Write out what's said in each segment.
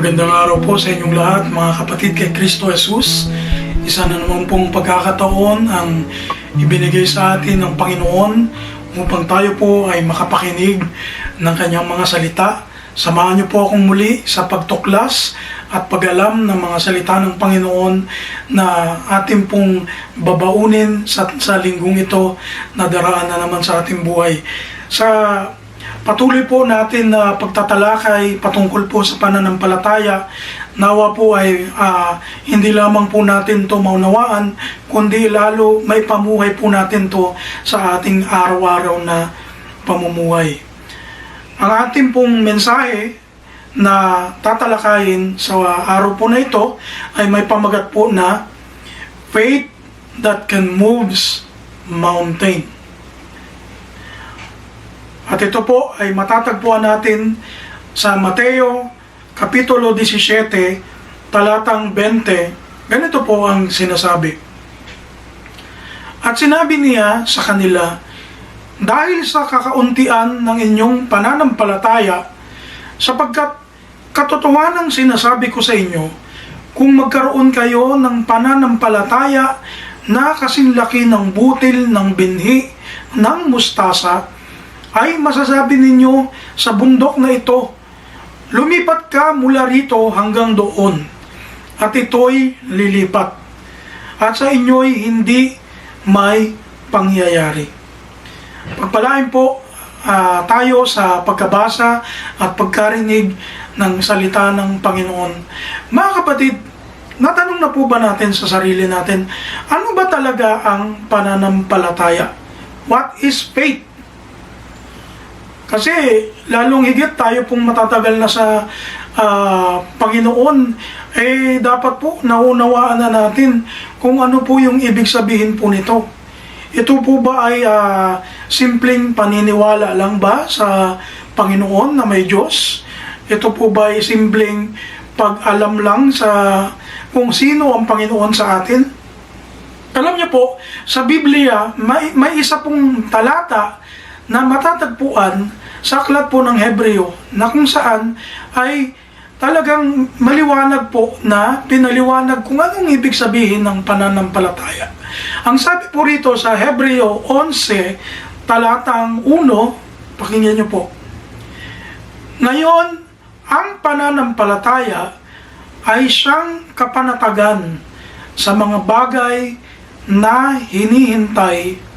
Magandang araw po sa inyong lahat, mga kapatid kay Kristo Jesus. Isa na naman pong pagkakataon ang ibinigay sa atin ng Panginoon upang tayo po ay makapakinig ng kanyang mga salita. Samahan niyo po akong muli sa pagtuklas at pag-alam ng mga salita ng Panginoon na ating pong babaunin sa linggong ito na daraan na naman sa ating buhay. Sa patuloy po natin na pagtatalakay patungkol po sa pananampalataya, nawa po ay hindi lamang po natin to maunawaan, kundi lalo may pamuhay po natin to sa ating araw-araw na pamumuhay. Ang ating pong mensahe na tatalakayin sa araw po na ito ay may pamagat po na Faith that can moves mountain. At ito po ay matatagpuan natin sa Mateo Kapitulo 17, talatang 20. Ganito po ang sinasabi. At sinabi niya sa kanila, dahil sa kakauntian ng inyong pananampalataya, sapagkat katotohanan ang sinasabi ko sa inyo, kung magkaroon kayo ng pananampalataya na kasing laki ng butil ng binhi ng mustasa, ay masasabi ninyo sa bundok na ito, lumipat ka mula rito hanggang doon, at ito'y lilipat, at sa inyo'y hindi may pangyayari. Pagpalain po tayo sa pagkabasa at pagkarinig ng salita ng Panginoon. Mga kapatid, natanong na po ba natin sa sarili natin, ano ba talaga ang pananampalataya? What is faith? Kasi lalong higit tayo pong matatagal na sa Panginoon, dapat po naunawaan na natin kung ano po yung ibig sabihin po nito. Ito po ba ay simpleng paniniwala lang ba sa Panginoon na may Diyos? Ito po ba ay simpleng pag-alam lang sa kung sino ang Panginoon sa atin? Alam niyo po, sa Biblia, may isa pong talata na matatagpuan sa aklat po ng Hebreo na kung saan ay talagang maliwanag po na pinaliwanag kung anong ibig sabihin ng pananampalataya. Ang sabi po rito sa Hebreo 11, talatang 1, pakinggan niyo po. Ngayon, ang pananampalataya ay siyang kapanatagan sa mga bagay na hinihintay,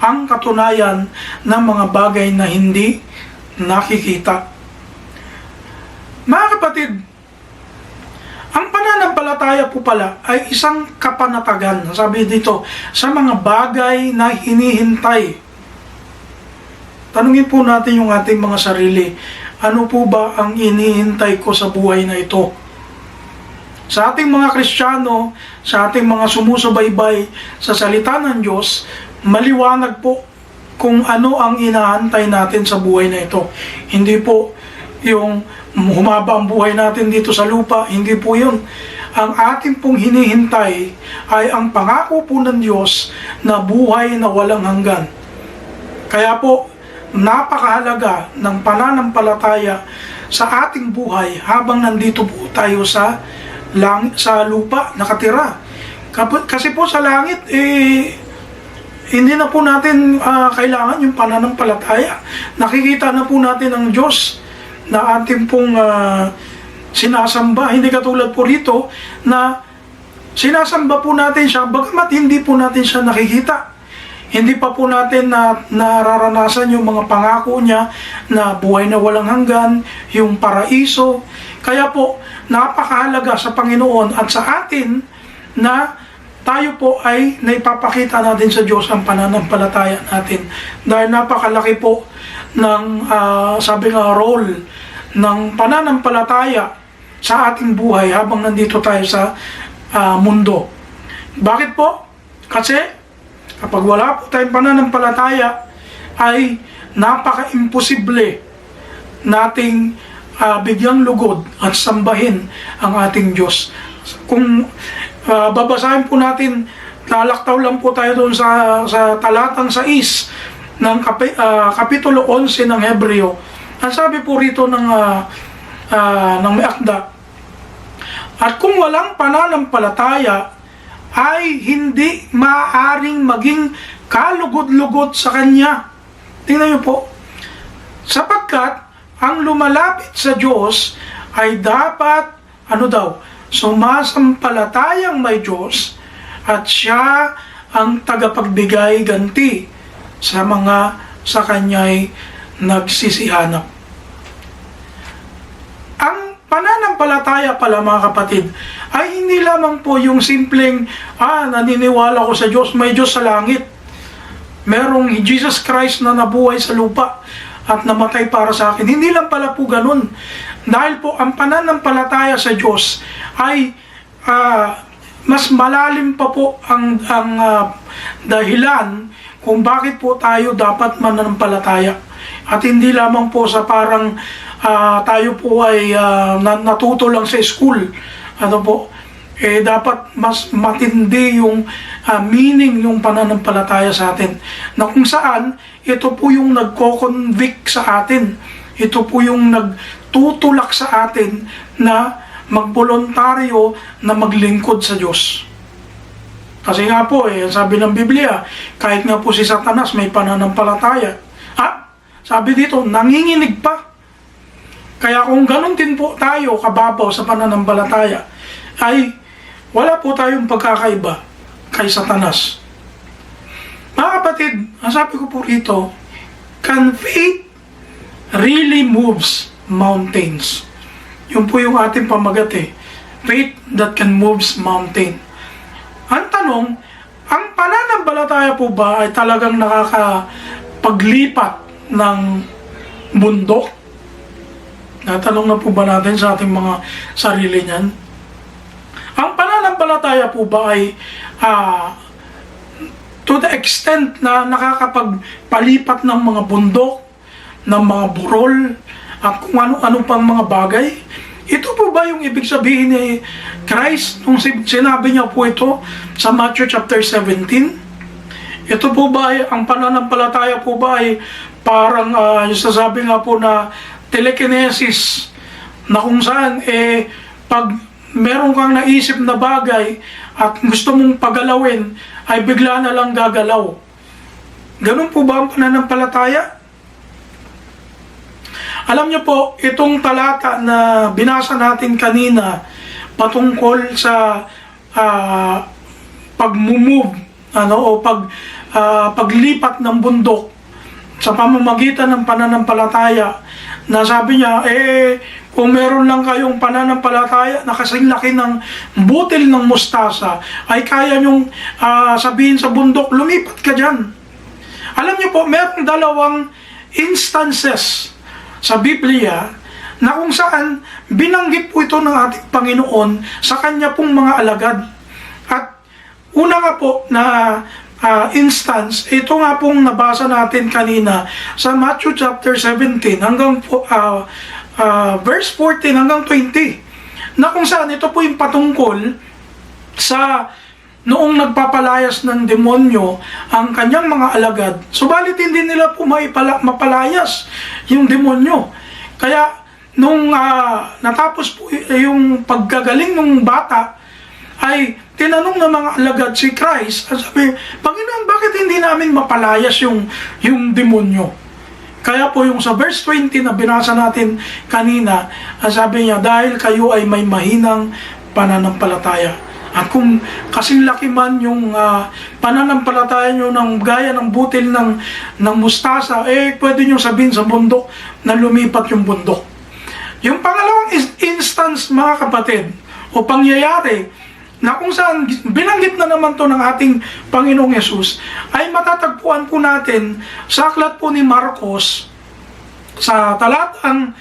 ang katunayan ng mga bagay na hindi nakikita. Mga kapatid, ang pananampalataya po pala ay isang kapanatagan, sabi dito, sa mga bagay na hinihintay. Tanungin po natin yung ating mga sarili, ano po ba ang hinihintay ko sa buhay na ito? Sa ating mga Kristiyano, sa ating mga sumusubaybay sa salita ng Diyos, maliwanag po kung ano ang inaantay natin sa buhay na ito. Hindi po yung humaba ang buhay natin dito sa lupa, hindi po yun. Ang ating pong hinihintay ay ang pangako po ng Diyos na buhay na walang hanggan. Kaya po, napakahalaga ng pananampalataya sa ating buhay habang nandito po tayo sa lupa nakatira. Kasi po sa langit, hindi na po natin kailangan yung pananampalataya. Nakikita na po natin ang Diyos na ating pong sinasamba. Hindi katulad po rito na sinasamba po natin siya, bagamat hindi po natin siya nakikita. Hindi pa po natin nararanasan yung mga pangako niya na buhay na walang hanggan, yung paraiso. Kaya po, napakahalaga sa Panginoon at sa atin na tayo po ay naipapakita natin sa Diyos ang pananampalataya natin. Dahil napakalaki po ng, sabi nga, role ng pananampalataya sa ating buhay habang nandito tayo sa mundo. Bakit po? Kasi kapag wala po tayong pananampalataya, ay napaka-imposible nating bigyang lugod at sambahin ang ating Diyos. Kung babasahin po natin, lalaktaw lang po tayo doon sa talatang 6 ng Kapitulo 11 ng Hebreo. Ang sabi po rito ng may akda, At kung walang pananampalataya, ay hindi maaaring maging kalugod-lugod sa Kanya. Tingnan niyo po, sapagkat ang lumalapit sa Diyos ay dapat, sumasampalatayang may Diyos at Siya ang tagapagbigay ganti sa mga sa Kanya'y nagsisihanap. Ang pananampalataya pala mga kapatid, ay hindi lamang po yung simpleng, naniniwala ko sa Diyos, may Diyos sa langit. Merong Jesus Christ na nabuhay sa lupa at namatay para sa akin. Hindi lang pala po ganun. Dahil po ang pananampalataya sa Diyos ay mas malalim pa po ang dahilan kung bakit po tayo dapat mananampalataya. At hindi lamang po sa parang tayo po ay natuto lang sa school. Dapat mas matindi yung meaning ng pananampalataya sa atin. Na kung saan, ito po yung nagko-convict sa atin. Ito po yung nagtutulak sa atin na magboluntaryo na maglingkod sa Diyos. Kasi nga po, sabi ng Biblia, kahit nga po si Satanas may pananampalataya. Sabi dito, nanginginig pa. Kaya kung ganun din po tayo kababaw sa pananampalataya, ay wala po tayong pagkakaiba kay Satanas. Mga kapatid, ang sabi ko po rito, can faith really moves mountains? Yun po yung ating pamagat faith that can moves mountain. Ang tanong, ang pananampalataya po ba ay talagang nakakapaglipat ng bundok? Natanong na po ba natin sa ating mga sarili niyan? Ang pananampalataya po ba ay to the extent na nakakapagpalipat ng mga bundok, ng mga burol, at kung ano-ano pang mga bagay? Ito po ba yung ibig sabihin ni Christ nung sinabi niya po ito sa Matthew chapter 17? Ito po ba ay, ang pananampalataya po ba ay parang yung sasabi nga po na telekinesis, na kung saan pag meron kang naisip na bagay at gusto mong pagalawin ay bigla na lang gagalaw? Ganun po ba ang pananampalataya? Alam niyo po, itong talata na binasa natin kanina patungkol sa pag-move o paglipat ng bundok sa pamamagitan ng pananampalataya, na sabi niya, kung meron lang kayong pananampalataya na kasing laki ng butil ng mustasa, ay kaya niyong sabihin sa bundok, lumipat ka dyan. Alam niyo po, merong dalawang instances sa Biblia na kung saan binanggit po ito ng ating Panginoon sa kanya pong mga alagad. At una nga po na instance, ito nga pong nabasa natin kanina sa Matthew chapter 17 hanggang verse 14 hanggang 20, na kung saan ito po yung patungkol sa noong nagpapalayas ng demonyo ang kanyang mga alagad, subalit hindi nila po mapalayas yung demonyo. Kaya nung natapos po yung paggagaling ng bata, ay tinanong ng mga alagad si Christ, at sabi, Panginoon, bakit hindi namin mapalayas yung demonyo? Kaya po yung sa verse 20 na binasa natin kanina, sabi niya, dahil kayo ay may mahinang pananampalataya. At kung kasing laki man yung pananampalataya nyo ng gaya ng butil ng mustasa, pwede nyo sabihin sa bundok na lumipat yung bundok. Yung pangalawang instance, mga kapatid, o pangyayari, na kung saan binanggit na naman to ng ating Panginoong Yesus, ay matatagpuan po natin sa aklat po ni Marcos, sa talatang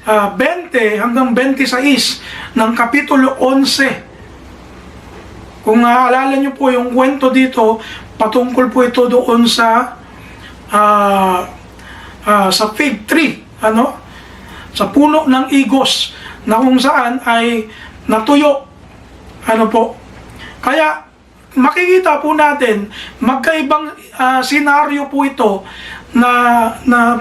20 hanggang 26 ng Kapitulo 11. Kung naalala nyo po yung kwento dito, patungkol po ito doon sa fig tree, sa puno ng igos, na kung saan ay natuyo. Kaya makikita po natin, magkaibang senaryo po ito na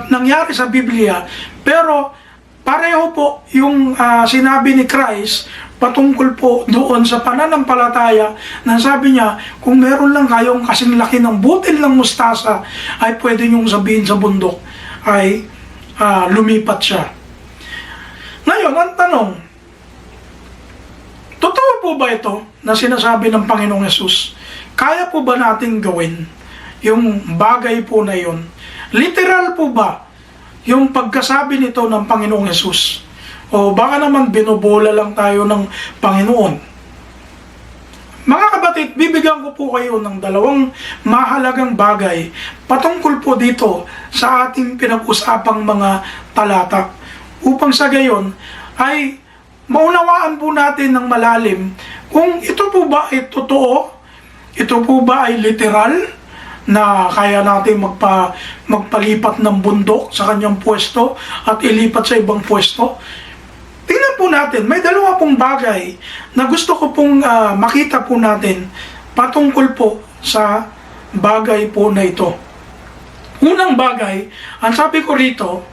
nangyari sa Biblia, pero pareho po yung sinabi ni Christ patungkol po doon sa pananampalataya na sabi niya, kung meron lang kayong kasing laki ng butil ng mustasa, ay pwede niyong sabihin sa bundok ay lumipat siya. Ngayon, ang tanong, totoo po ba ito na sinasabi ng Panginoong Hesus? Kaya po ba nating gawin yung bagay po na yun? Literal po ba yung pagkasabi nito ng Panginoong Hesus? O baka naman binobola lang tayo ng Panginoon? Mga kapatid, bibigyan ko po kayo ng dalawang mahalagang bagay patungkol po dito sa ating pinag-usapang mga talata. Upang sa gayon ay maunawaan po natin ng malalim kung ito po ba ay totoo, ito po ba ay literal, na kaya natin magpalipat ng bundok sa kanyang pwesto at ilipat sa ibang pwesto. Tingnan po natin, may dalawa pong bagay na gusto ko pong makita po natin patungkol po sa bagay po na ito. Unang bagay, ang sabi ko rito,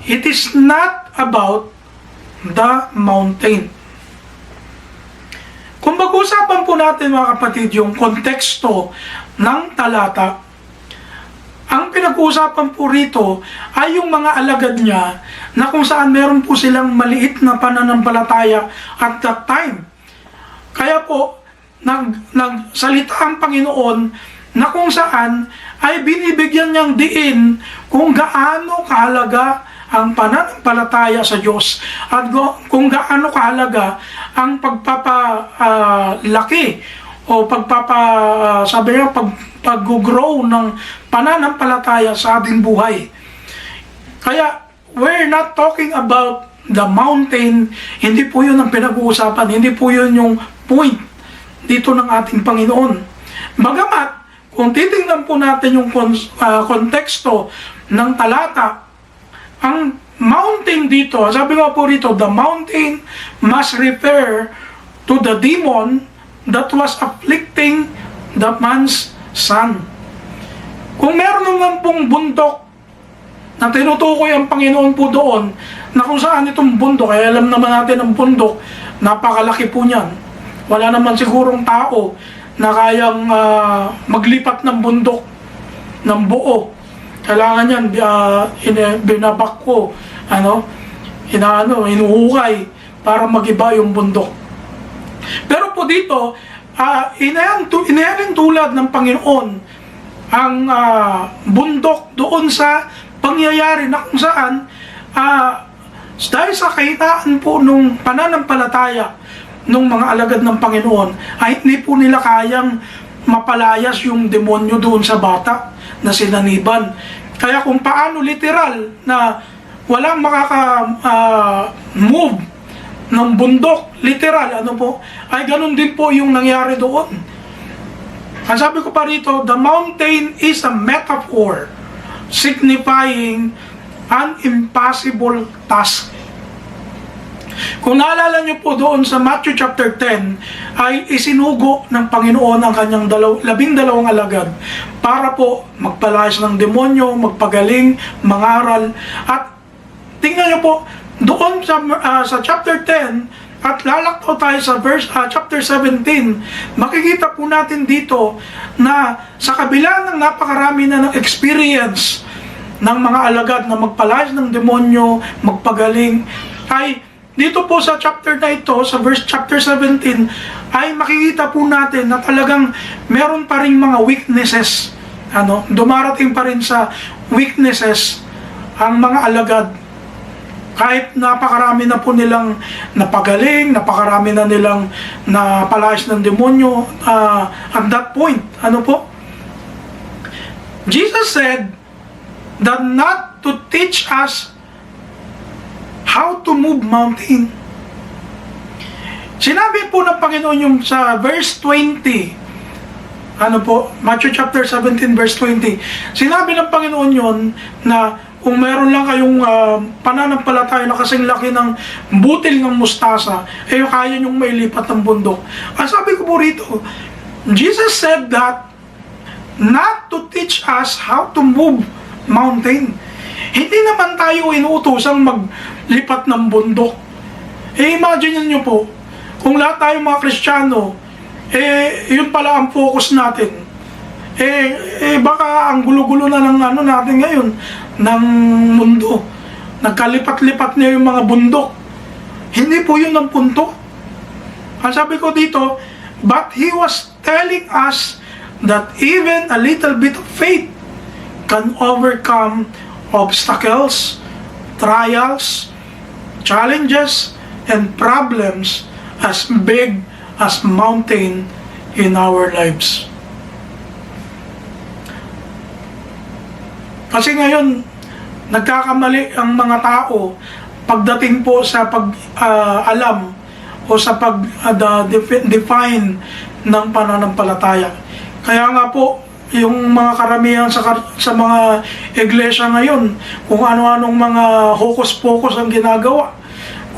it is not about the mountain. Kung mag-usapan po natin mga kapatid yung konteksto ng talata, ang pinag-uusapan po rito ay yung mga alagad niya na kung saan meron po silang maliit na pananampalataya at that time. Kaya po, nagsalita ang Panginoon na kung saan ay binibigyan niyang diin kung gaano kahalaga ang pananampalataya sa Diyos at kung gaano kahalaga ang pagpapalaki o pag-grow ng pananampalataya sa ating buhay. Kaya, we're not talking about the mountain, hindi po yun ang pinag-uusapan, hindi po yun yung point dito ng ating Panginoon. Bagamat, kung titingnan po natin yung konteksto ng talata, ang mountain dito, sabi ko po rito, the mountain must refer to the demon that was afflicting the man's son. Kung meron naman pong bundok na tinutukoy ang Panginoon po doon, na kung saan itong bundok, kaya alam naman natin ang bundok, napakalaki po niyan. Wala naman sigurong tao na kayang maglipat ng bundok ng buo. Kailangan yan, binabak ko, inuhukay para magiba yung bundok. Pero po dito, inayanin tulad ng Panginoon ang bundok doon sa pangyayari na kung saan dahil sa kahinaan po nung pananampalataya nung mga alagad ng Panginoon ay hindi po nila kayang mapalayas yung demonyo doon sa bata na sinaniban. Kaya kung paano literal na walang makaka-move ng bundok, literal, ay ganun din po yung nangyari doon. Ang sabi ko pa rito, the mountain is a metaphor signifying an impossible task. Kung naalala niyo po doon sa Matthew chapter 10, ay isinugo ng Panginoon ang kanyang 12 alagad para po magpalayas ng demonyo, magpagaling, mangaral. At tingnan niyo po, doon sa chapter 10, at lalaktaw tayo sa chapter 17, makikita po natin dito na sa kabila ng napakarami na ng experience ng mga alagad na magpalayas ng demonyo, magpagaling, ay dito po sa chapter na ito, sa chapter 17, ay makikita po natin na talagang meron pa rin mga weaknesses. Dumarating pa rin sa weaknesses ang mga alagad. Kahit napakarami na po nilang napagaling, napakarami na nilang napalayas ng demonyo, at that point, Jesus said that not to teach us how to move mountain. Sinabi po ng Panginoon yung sa verse 20, Matthew chapter 17 verse 20, sinabi ng Panginoon yon na kung meron lang kayong pananampalataya na kasing laki ng butil ng mustasa, kaya nyong mailipat ng bundok. Ang sabi ko po rito, Jesus said that not to teach us how to move mountain. Hindi naman tayo inuutosang lipat ng bundok. Imagine nyo po, kung lahat tayong mga Kristiyano, yun pala ang focus natin. Baka ang gulo-gulo na ng natin ngayon, ng mundo. Nagkalipat-lipat niya yung mga bundok. Hindi po yun ang punto. Ang sabi ko dito, but he was telling us that even a little bit of faith can overcome obstacles, trials, challenges, and problems as big as mountain in our lives. Kasi ngayon, nagkakamali ang mga tao pagdating po sa pag-alam o sa pag-define ng pananampalataya. Kaya nga po, yung mga karamihan sa mga iglesia ngayon, kung ano-anong mga hokus-pokus ang ginagawa.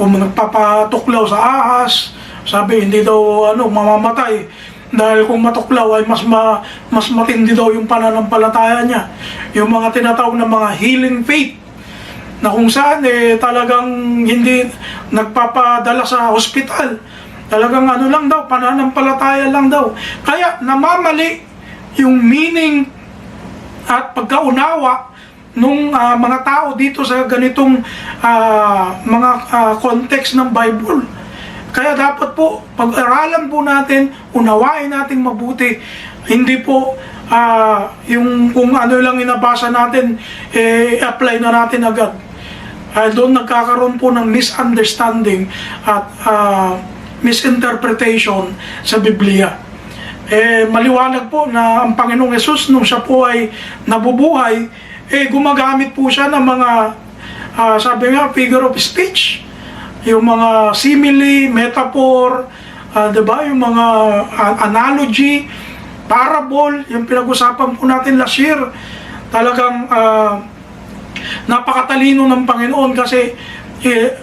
Kung nagpapatuklaw sa ahas, sabi hindi daw mamamatay. Dahil kung matuklaw ay mas matindi daw yung pananampalataya niya. Yung mga tinatawag na mga healing faith, na kung saan talagang hindi nagpapadala sa hospital. Talagang lang daw, pananampalataya lang daw. Kaya namamali yung meaning at pagkaunawa nung mga tao dito sa ganitong mga context ng Bible. Kaya dapat po, pag-aralan po natin, unawain natin mabuti. Hindi po yung kung ano lang inabasa natin, apply na natin agad. Doon nagkakaroon po ng misunderstanding at misinterpretation sa Biblia. Maliwanag po na ang Panginoong Hesus, nung siya po ay nabubuhay, gumagamit po siya ng mga, sabi nga, figure of speech. Yung mga simile, metaphor, diba? Yung mga analogy, parable, yung pinag-usapan po natin last year. Talagang napakatalino ng Panginoon kasi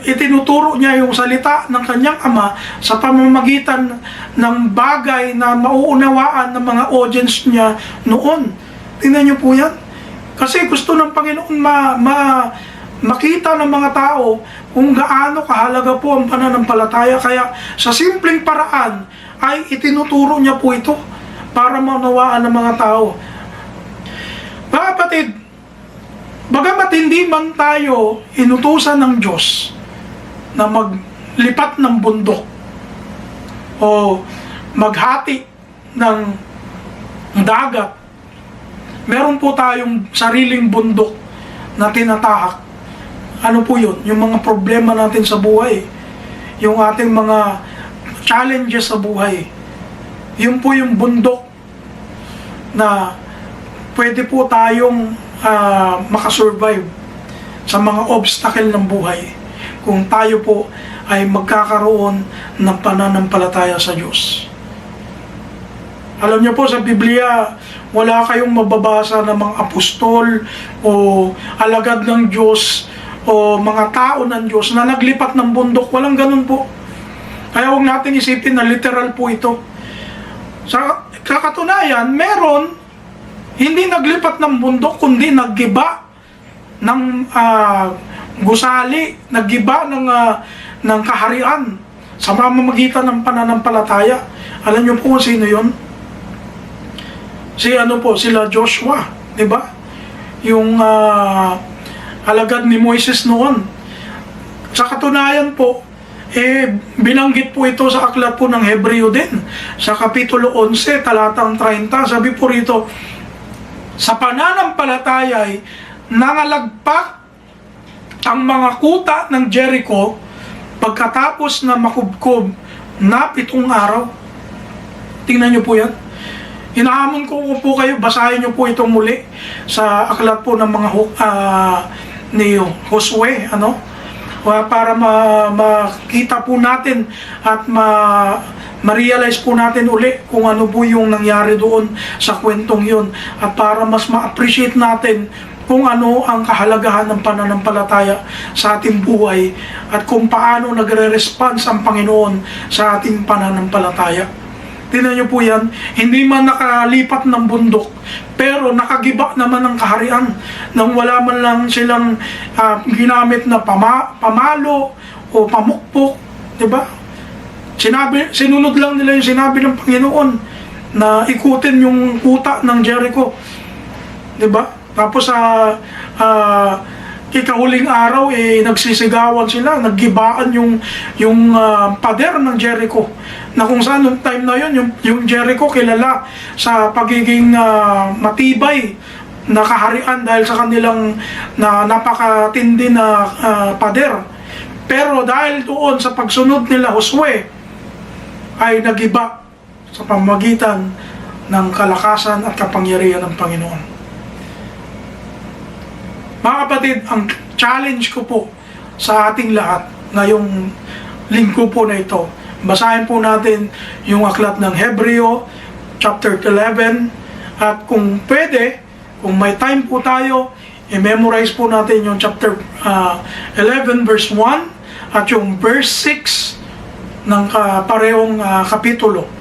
itinuturo niya yung salita ng kanyang Ama sa pamamagitan ng bagay na mauunawaan ng mga audience niya noon. Tingnan niyo po yan. Kasi gusto ng Panginoon makita ng mga tao kung gaano kahalaga po ang pananampalataya. Kaya sa simpleng paraan ay itinuturo niya po ito para maunawaan ng mga tao. Mga kapatid, bagamat hindi man tayo inutusan ng Diyos na maglipat ng bundok o maghati ng dagat, meron po tayong sariling bundok na tinatahak. Ano po yun? Yung mga problema natin sa buhay, yung ating mga challenges sa buhay. Yun po yung bundok na pwede po tayong makasurvive sa mga obstacle ng buhay kung tayo po ay magkakaroon ng pananampalataya sa Diyos. Alam niyo po, sa Biblia, wala kayong mababasa ng mga apostol o alagad ng Diyos o mga tao ng Diyos na naglipat ng bundok. Walang ganun po. Kaya huwag natin isipin na literal po ito. Sa katunayan, meron hindi naglipat ng bundok, kundi naggiba ng gusali, naggiba ng kaharian sa pamamagitan ng pananampalataya. Alam niyo po kung sino yun? Sila Joshua, di ba? Yung alagad ni Moises noon. Sa katunayan po, binanggit po ito sa aklat po ng Hebreo din. Sa Kapitulo 11, talatang 30, sabi po rito, sa pananampalataya ay nangalagpak ang mga kuta ng Jericho pagkatapos na makubkob na 7 araw. Tingnan niyo po yan. Hinahamon ko po kayo, basahin niyo po itong muli sa aklat po ng mga ni Josue, para makita po natin at ma-realize po natin uli kung ano po yung nangyari doon sa kwentong yun, at para mas ma-appreciate natin kung ano ang kahalagahan ng pananampalataya sa ating buhay at kung paano nagre-response ang Panginoon sa ating pananampalataya. Tingnan niyo po yan, hindi man nakalipat ng bundok, pero nakagiba naman ng kaharian nang wala man lang silang ginamit na pamalo o pamukpok, di ba? Sinunod lang nila yung sinabi ng Panginoon na ikutin yung kuta ng Jericho, di ba? Tapos sa ikahuling araw nagsisigawan sila, naggibaan yung pader ng Jericho, na kung saan nung time na yun yung Jericho kilala sa pagiging matibay na kaharian dahil sa kanilang napakatindi na pader. Pero dahil doon sa pagsunod nila Josue ay nagiba sa pamamagitan ng kalakasan at kapangyarihan ng Panginoon. Mga kapatid, ang challenge ko po sa ating lahat ngayong linggo po na ito, basahin po natin yung aklat ng Hebreo, chapter 11, at kung pwede, kung may time po tayo, i-memorize po natin yung chapter 11 verse 1 at yung verse 6 ng parehong kapitulo.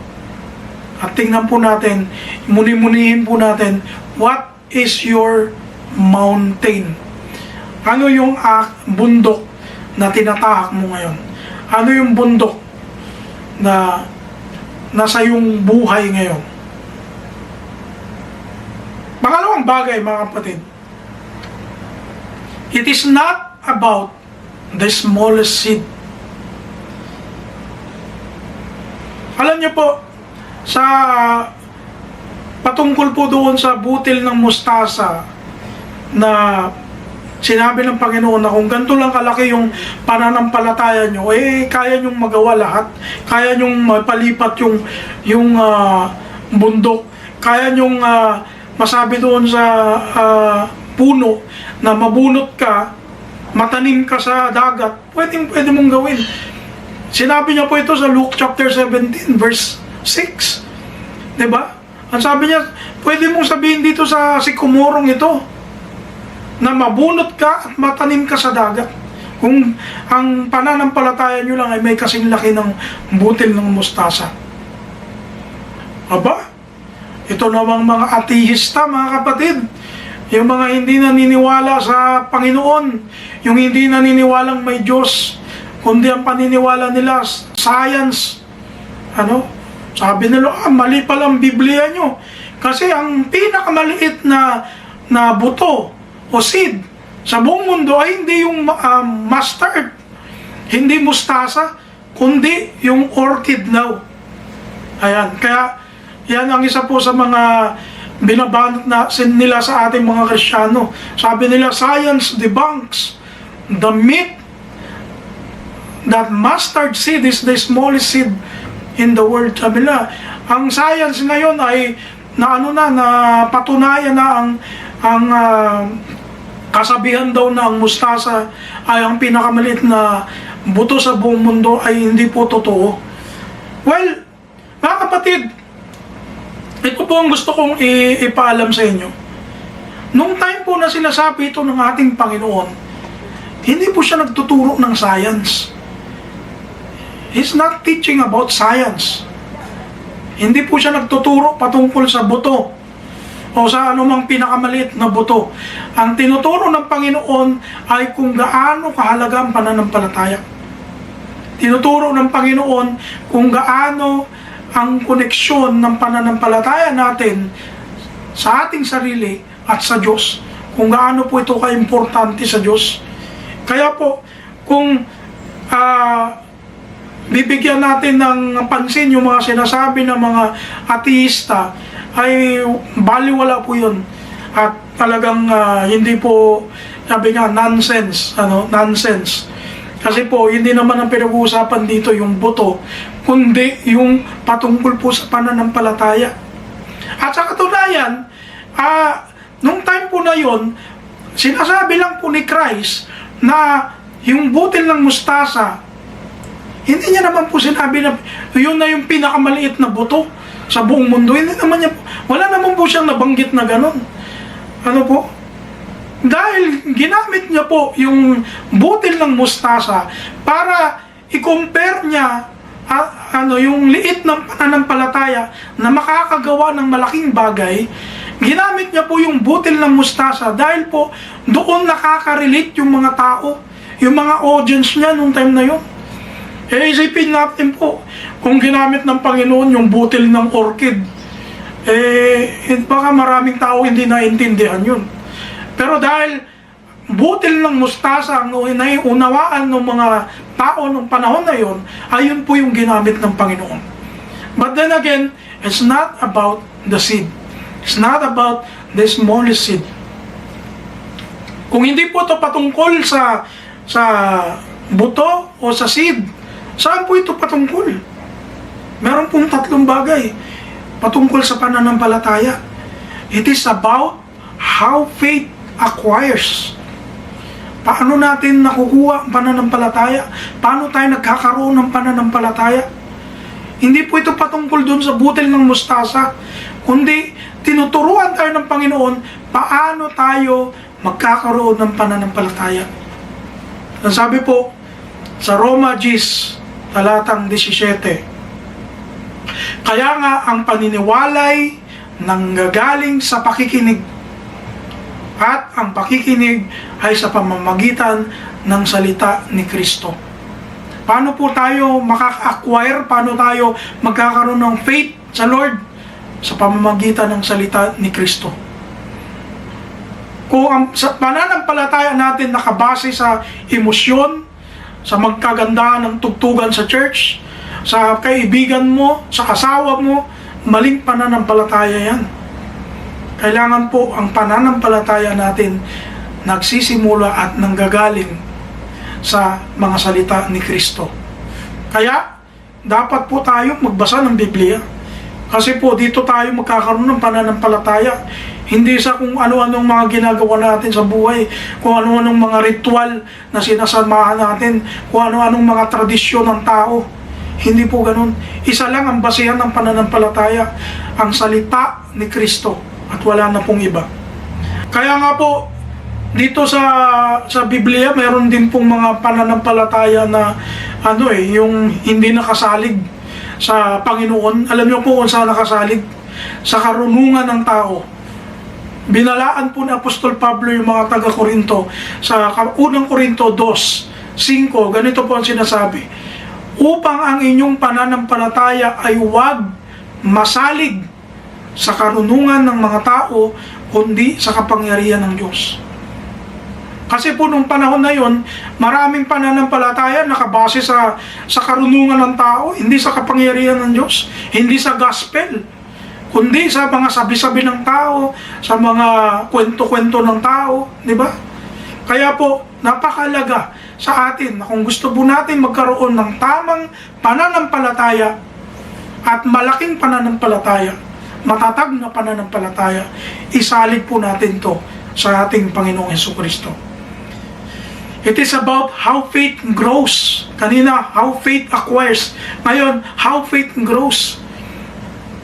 At tingnan po natin, muni-munihin po natin, what is your mountain? Ano yung bundok na tinatahak mo ngayon? Ano yung bundok na nasa yung buhay ngayon? Pangalawang bagay, mga kapatid, it is not about the smallest seed. Alam niyo po, sa patungkol po doon sa butil ng mustasa na sinabi ng Panginoon na kung ganito lang kalaki yung pananampalataya nyo, kaya nyong magawa lahat. Kaya nyong mapalipat yung bundok. Kaya nyong masabi doon sa puno na mabunot ka, matanim ka sa dagat. Pwede mong gawin. Sinabi niya po ito sa Luke chapter 17 verse 6. Diba? Ang sabi niya, pwede mong sabihin dito sa sikumorong ito na mabunot ka at matanim ka sa dagat. Kung ang pananampalataya nyo lang ay may kasing laki ng butil ng mustasa. Aba, ito namang mga atihista, mga kapatid, yung mga hindi naniniwala sa Panginoon, yung hindi naniniwalang may Diyos, kundi ang paniniwala nila science. Sabi nila, mali palang Biblia nyo. Kasi ang pinakamaliit na buto o seed sa buong mundo ay hindi yung mustard, hindi mustasa, kundi yung orchid daw. Ayan, kaya yan ang isa po sa mga binabanat na nila sa ating mga Kristiyano. Sabi nila, science debunks the myth that mustard seed is the smallest seed in the world. Sabi nila, ang science ngayon ay patunayan na ang kasabihan daw na ang mustasa ay ang pinakamaliit na buto sa buong mundo ay hindi po totoo. Well, mga kapatid, ito po ang gusto kong ipaalam sa inyo. Nung time po na sinasabi ito ng ating Panginoon, hindi po siya nagtuturo ng science. He's not teaching about science. Hindi po siya nagtuturo patungkol sa buto o sa anumang pinakamaliit na buto. Ang tinuturo ng Panginoon ay kung gaano kahalaga ang pananampalataya. Tinuturo ng Panginoon kung gaano ang koneksyon ng pananampalataya natin sa ating sarili at sa Diyos. Kung gaano po ito ka-importante sa Diyos. Kaya po, kung bibigyan natin ng pansin yung mga sinasabi ng mga ateista, ay baliwala po yun. At talagang hindi po, sabi nga, nonsense. Nonsense. Kasi po, hindi naman ang pinag-uusapan dito yung buto, kundi yung patungkol po sa pananampalataya. At sa katunayan, nung time po na yun, sinasabi lang po ni Christ na yung butil ng mustasa, hindi niya naman po sinabi na yun na yung pinakamaliit na buto sa buong mundo. Hindi naman niya, wala naman po siyang nabanggit na ganon. Ano po? Dahil ginamit niya po yung butil ng mustasa para i-compare niya yung liit ng pananampalataya na makakagawa ng malaking bagay, ginamit niya po yung butil ng mustasa dahil po doon nakaka-relate yung mga tao, yung mga audience niya nung time na yun. Isipin natin po, kung ginamit ng Panginoon yung butil ng orchid, baka maraming tao hindi naintindihan yun. Pero dahil butil ng mustasa ang unawaan ng mga tao ng panahon na yun, ayun po yung ginamit ng Panginoon. But then again, it's not about the seed. It's not about the smallest seed. Kung hindi po ito patungkol sa buto o sa seed, saan po ito patungkol? Meron pong tatlong bagay patungkol sa pananampalataya. It is about how faith acquires. Paano natin nakukuha ang pananampalataya? Paano tayo nagkakaroon ng pananampalataya? Hindi po ito patungkol dun sa butil ng mustasa, kundi tinuturuan tayo ng Panginoon paano tayo magkakaroon ng pananampalataya. Ang sabi po sa Roma 10, talatang 17, kaya nga ang paniniwalay nanggagaling sa pakikinig, at ang pakikinig ay sa pamamagitan ng salita ni Kristo. Paano po tayo makaka-acquire? Paano tayo magkakaroon ng faith sa Lord? Sa pamamagitan ng salita ni Kristo. Kung ang pananampalataya natin nakabase sa emosyon, sa magkagandahan ng tugtugan sa church, sa kaibigan mo, sa kasawa mo, maling pananampalataya yan. Kailangan po ang pananampalataya natin nagsisimula at nanggagaling sa mga salita ni Kristo. Kaya, dapat po tayo magbasa ng Biblia. Kasi po, dito tayo magkakaroon ng pananampalataya. Hindi sa kung ano-anong mga ginagawa natin sa buhay, kung ano-anong mga ritual na sinasamahan natin, kung ano-anong mga tradisyon ng tao. Hindi po ganun. Isa lang ang basihan ng pananampalataya, ang salita ni Kristo. At wala na pong iba. Kaya nga po, dito sa Biblia, mayroon din pong mga pananampalataya na yung hindi nakasalig sa Panginoon. Alam niyo po kung saan nakasalig? Sa karunungan ng tao. Binalaan po ni Apostol Pablo yung mga taga-Korinto sa unang Korinto 2:5. Ganito po ang sinasabi: upang ang inyong pananampalataya ay huwag masalig sa karunungan ng mga tao, kundi sa kapangyarihan ng Diyos. Kasi po nung panahon na yon, maraming pananampalataya nakabase sa karunungan ng tao, hindi sa kapangyarihan ng Diyos, hindi sa gospel, kundi sa mga sabi-sabi ng tao, sa mga kwento-kwento ng tao, di ba? Kaya po, napakalaga sa atin na kung gusto po natin magkaroon ng tamang pananampalataya at malaking pananampalataya, matatag na pananampalataya, isalig po natin to sa ating Panginoong Jesucristo. It is about how faith grows. Kanina, how faith acquires. Ngayon, how faith grows.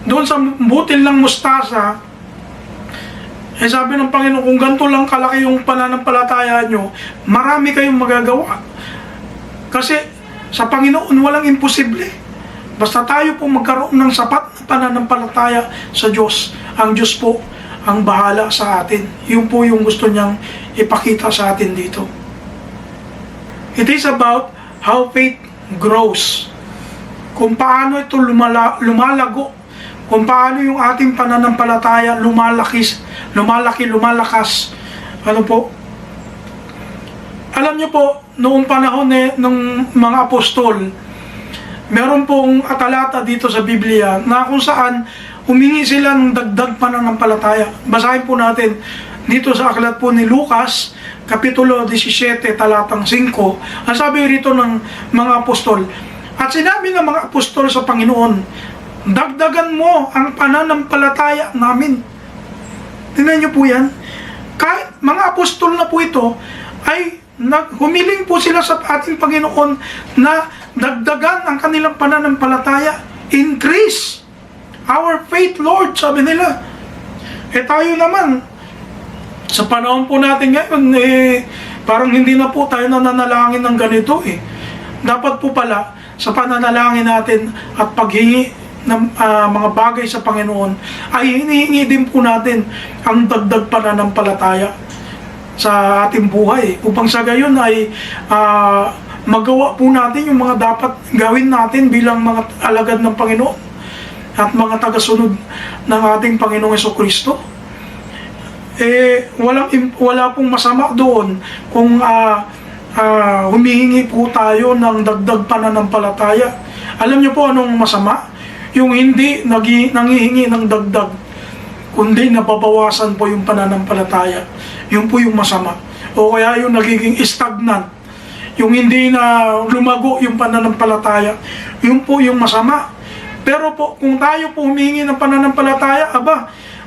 Doon sa butil ng mustasa, sabi ng Panginoon, kung ganito lang kalaki yung pananampalataya nyo, marami kayong magagawa. Kasi sa Panginoon, walang imposible. Basta tayo po magkaroon ng sapat na pananampalataya sa Diyos. Ang Diyos po ang bahala sa atin. Yun po yung gusto niyang ipakita sa atin dito. It is about how faith grows. Kung paano ito lumalago. Kung paano yung ating pananampalataya lumalaki, lumalakas. Ano po? Alam niyo po, noong panahon ng mga apostol, meron pong talata dito sa Biblia na kung saan humingi sila ng dagdag pananampalataya. Basahin po natin dito sa aklat po ni Lucas, Kapitulo 17, talatang 5. Ang sabi rito ng mga apostol, at sinabi ng mga apostol sa Panginoon, dagdagan mo ang pananampalataya namin. Tingnan niyo po yan. Kahit mga apostol na po ito, ay humiling po sila sa ating Panginoon na dagdagan ang kanilang pananampalataya. Increase our faith, Lord, sabi nila. Tayo naman, sa panahon po natin ngayon, parang hindi na po tayo nananalangin ng ganito. Dapat po pala, sa pananalangin natin at paghingi ng mga bagay sa Panginoon, ay hinihingi din po natin ang dagdag pananampalataya sa ating buhay, upang sa gayon ay magawa po natin yung mga dapat gawin natin bilang mga alagad ng Panginoon at mga tagasunod ng ating Panginoong Jesucristo. Wala pong masama doon kung humihingi po tayo ng dagdag pananampalataya. Alam niyo po anong masama? Yung hindi nangihingi ng dagdag, kundi nababawasan po yung pananampalataya. Yun po yung masama. O kaya yung nagiging stagnant, yung hindi na lumago yung pananampalataya, yun po yung masama. Pero po, kung tayo po humingi ng pananampalataya,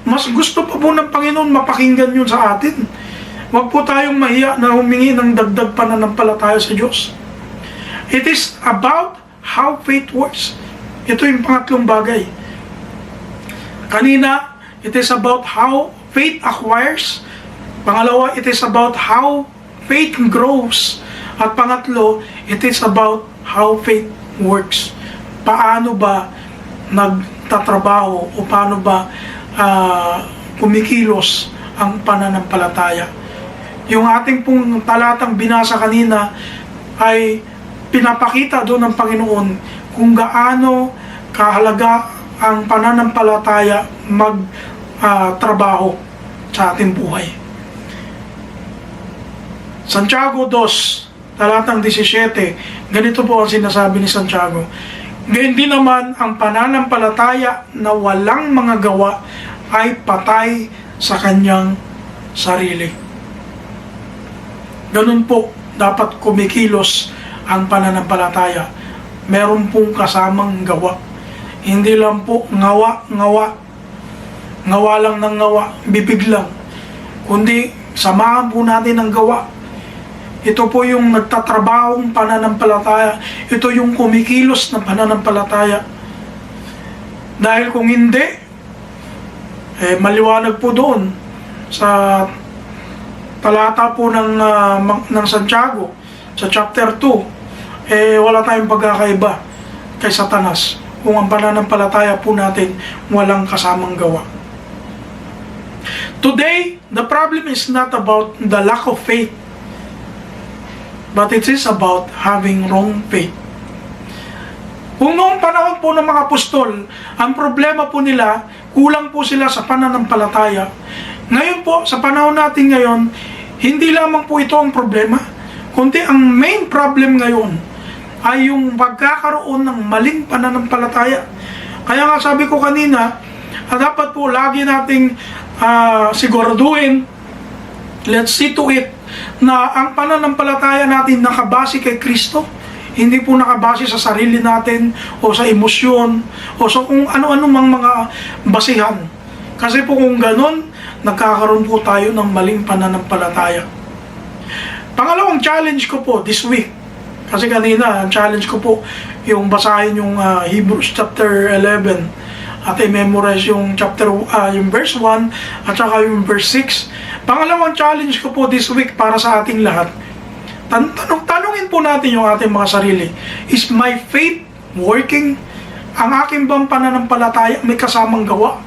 mas gusto pa po ng Panginoon mapakinggan yun sa atin. Huwag po tayong mahiya na humingi ng dagdag pananampalataya sa Diyos. It is about how faith works. Ito yung pangatlong bagay. Kanina, it is about how faith acquires. Pangalawa, it is about how faith grows. At pangatlo, it is about how faith works. Paano ba nagtatrabaho o paano ba kumikilos ang pananampalataya. Yung ating pong talatang binasa kanina ay pinapakita doon ng Panginoon kung gaano kahalaga ang pananampalataya magtrabaho sa ating buhay. Santiago 2, talatang 17, ganito po ang sinasabi ni Santiago. Ngayon din naman ang pananampalataya na walang mga gawa ay patay sa kanyang sarili. Ganun po dapat kumikilos ang pananampalataya. Meron pong kasamang gawa. Hindi lang po ngawa lang ng ngawa, bibig lang. Kundi samahan po natin ang gawa. Ito po yung nagtatrabahong pananampalataya. Ito yung kumikilos na pananampalataya. Dahil kung hindi, maliwanag po doon sa talata po ng Santiago, sa chapter 2, wala tayong pagkakaiba kay Satanas kung ang pananampalataya po natin walang kasamang gawa. Today, the problem is not about the lack of faith, but it is about having wrong faith. Kung noong panahon po ng mga apostol, ang problema po nila, kulang po sila sa pananampalataya. Ngayon po, sa panahon natin ngayon, hindi lamang po ito ang problema, kundi ang main problem ngayon ay yung pagkakaroon ng maling pananampalataya. Kaya nga sabi ko kanina, dapat po lagi nating siguraduhin, let's see to it, na ang pananampalataya natin nakabase kay Kristo, hindi po nakabase sa sarili natin o sa emosyon o sa kung ano-ano mang mga basihan. Kasi po kung ganun, nagkakaroon po tayo ng maling pananampalataya. Pangalawang challenge ko po this week, kasi kanina ang challenge ko po yung basahin yung Hebrews chapter 11 at i-memorize yung yung verse 1 at saka yung verse 6. Pangalawang challenge ko po this week para sa ating lahat. Tanungin po natin yung ating mga sarili. Is my faith working? Ang aking bang pananampalataya may kasamang gawa?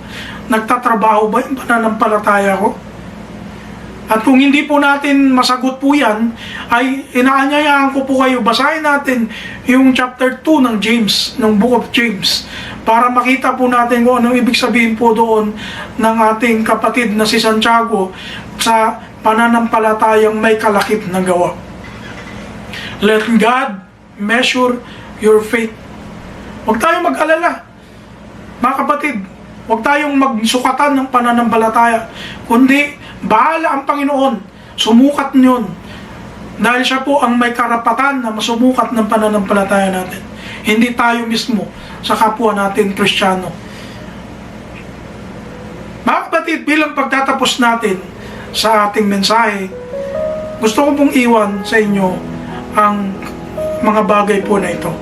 Nagtatrabaho ba yung pananampalataya ko? At kung hindi po natin masagot po yan, ay inaanyayahan ko po kayo, basahin natin yung chapter 2 ng James, ng Book of James, para makita po natin kung anong ibig sabihin po doon ng ating kapatid na si Santiago sa pananampalatayang may kalakip na gawa. Let God measure your faith. Huwag tayong mag-alala, mga kapatid. Huwag tayong magsukatan ng pananampalataya, kundi bahala ang Panginoon, sumukat niyon. Dahil siya po ang may karapatan na masumukat ng pananampalataya natin. Hindi tayo mismo sa kapwa natin Kristiyano. Mga kapatid, bilang pagtatapos natin sa ating mensahe, gusto ko pong iwan sa inyo ang mga bagay po na ito.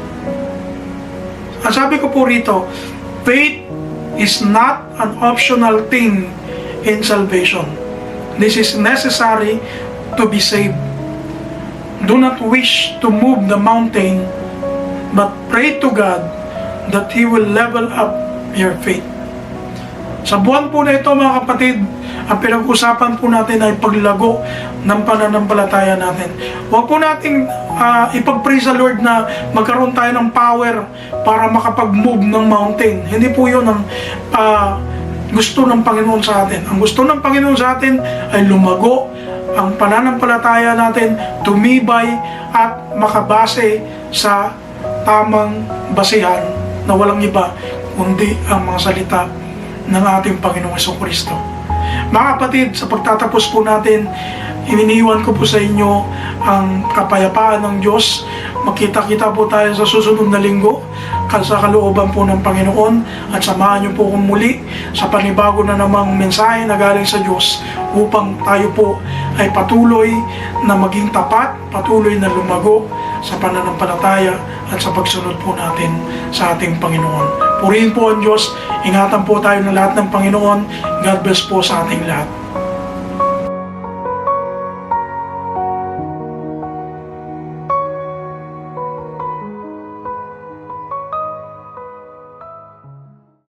Ang sabi ko po rito, faith is not an optional thing in salvation. This is necessary to be saved. Do not wish to move the mountain but pray to God that He will level up your faith. Sa buwan po na ito mga kapatid, ang pinag-usapan po natin ay paglago ng pananampalataya natin. Huwag po nating ipag-praise the Lord na magkaroon tayo ng power para makapag-move ng mountain. Hindi po yun ang gusto ng Panginoon sa atin. Ang gusto ng Panginoon sa atin ay lumago ang pananampalataya natin, tumibay at makabase sa tamang basihan na walang iba kundi ang mga salita ng ating Panginoong Jesucristo. Mga kapatid, sa pagtatapos po natin, ininiwan ko po sa inyo ang kapayapaan ng Diyos. Magkita-kita po tayo sa susunod na linggo sa kalooban po ng Panginoon, at samahan niyo po kong muli sa panibago na namang mensahe na galing sa Diyos upang tayo po ay patuloy na maging tapat, patuloy na lumago sa pananampalataya at sa pagsunod po natin sa ating Panginoon. Purihin po ang Diyos, ingatan po tayo ng lahat ng Panginoon. God bless po sa ating lahat.